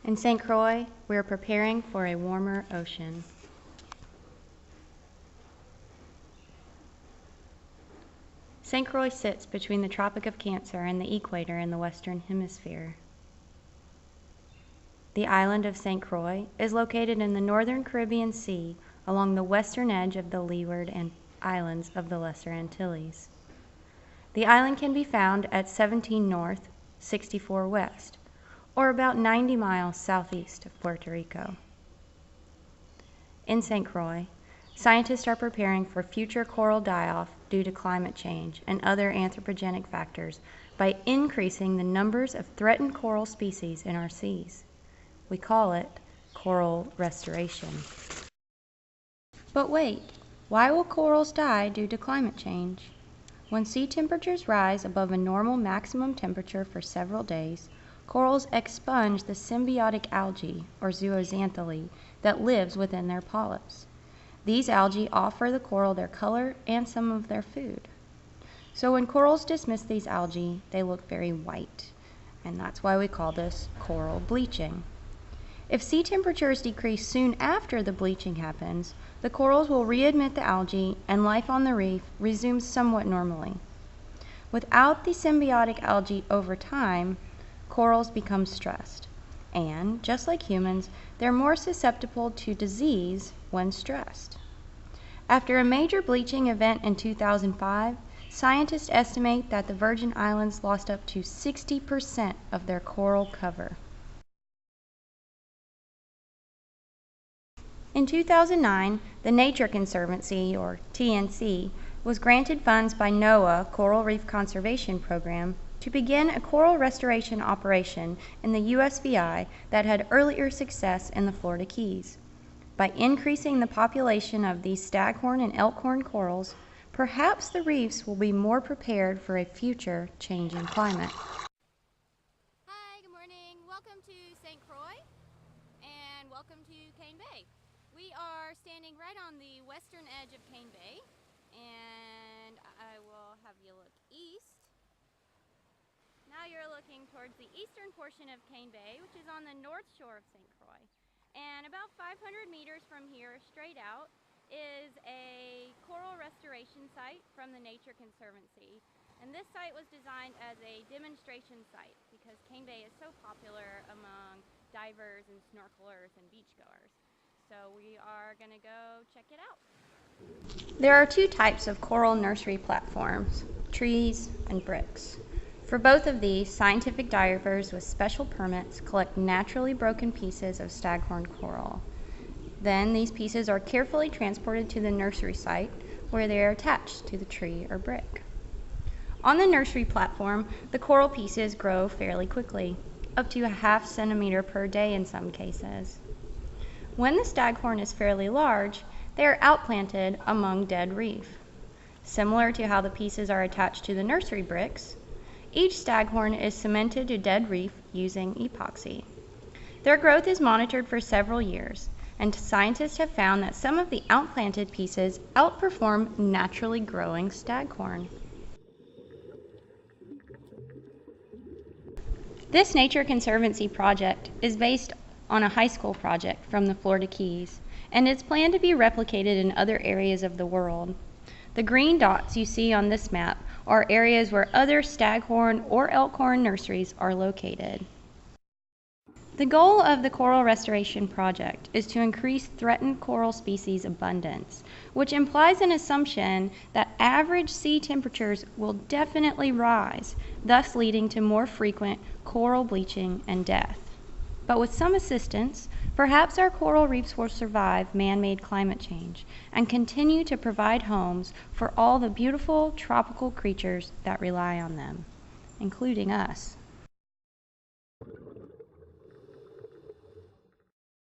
In St. Croix, we are preparing for a warmer ocean. St. Croix sits between the Tropic of Cancer and the equator in the Western Hemisphere. The island of St. Croix is located in the northern Caribbean Sea along the western edge of the Leeward Islands of the Lesser Antilles. The island can be found at 17 north, 64 west, or about 90 miles southeast of Puerto Rico. In St. Croix, scientists are preparing for future coral die-off due to climate change and other anthropogenic factors by increasing the numbers of threatened coral species in our seas. We call it coral restoration. But wait, why will corals die due to climate change? When sea temperatures rise above a normal maximum temperature for several days, corals expunge the symbiotic algae, or zooxanthellae, that lives within their polyps. These algae offer the coral their color and some of their food. So when corals dismiss these algae, they look very white, and that's why we call this coral bleaching. If sea temperatures decrease soon after the bleaching happens, the corals will readmit the algae and life on the reef resumes somewhat normally. Without the symbiotic algae over time, corals become stressed, and just like humans, they're more susceptible to disease when stressed. After a major bleaching event in 2005, scientists estimate that the Virgin Islands lost up to 60% of their coral cover. In 2009, the Nature Conservancy, or TNC, was granted funds by NOAA Coral Reef Conservation Program to begin a coral restoration operation in the USVI that had earlier success in the Florida Keys. By increasing the population of these staghorn and elkhorn corals, perhaps the reefs will be more prepared for a future changing climate. Hi, good morning. Welcome to St. Croix and welcome to Cane Bay. We are standing right on the western edge of Cane Bay, and I will have you look east. Now you're looking towards the eastern portion of Cane Bay, which is on the north shore of St. Croix. And about 500 meters from here, straight out, is a coral restoration site from the Nature Conservancy. And this site was designed as a demonstration site because Cane Bay is so popular among divers and snorkelers and beachgoers. So we are going to go check it out. There are two types of coral nursery platforms, trees and bricks. For both of these, scientific divers with special permits collect naturally broken pieces of staghorn coral. Then these pieces are carefully transported to the nursery site where they are attached to the tree or brick. On the nursery platform, the coral pieces grow fairly quickly, up to a ½ centimeter per day in some cases. When the staghorn is fairly large, they are outplanted among dead reef. Similar to how the pieces are attached to the nursery bricks, each staghorn is cemented to dead reef using epoxy. Their growth is monitored for several years, and scientists have found that some of the outplanted pieces outperform naturally growing staghorn. This Nature Conservancy project is based on a high school project from the Florida Keys, and it's planned to be replicated in other areas of the world. The green dots you see on this map are areas where other staghorn or elkhorn nurseries are located. The goal of the Coral Restoration Project is to increase threatened coral species abundance, which implies an assumption that average sea temperatures will definitely rise, thus leading to more frequent coral bleaching and death. But with some assistance, perhaps our coral reefs will survive man-made climate change and continue to provide homes for all the beautiful tropical creatures that rely on them, including us.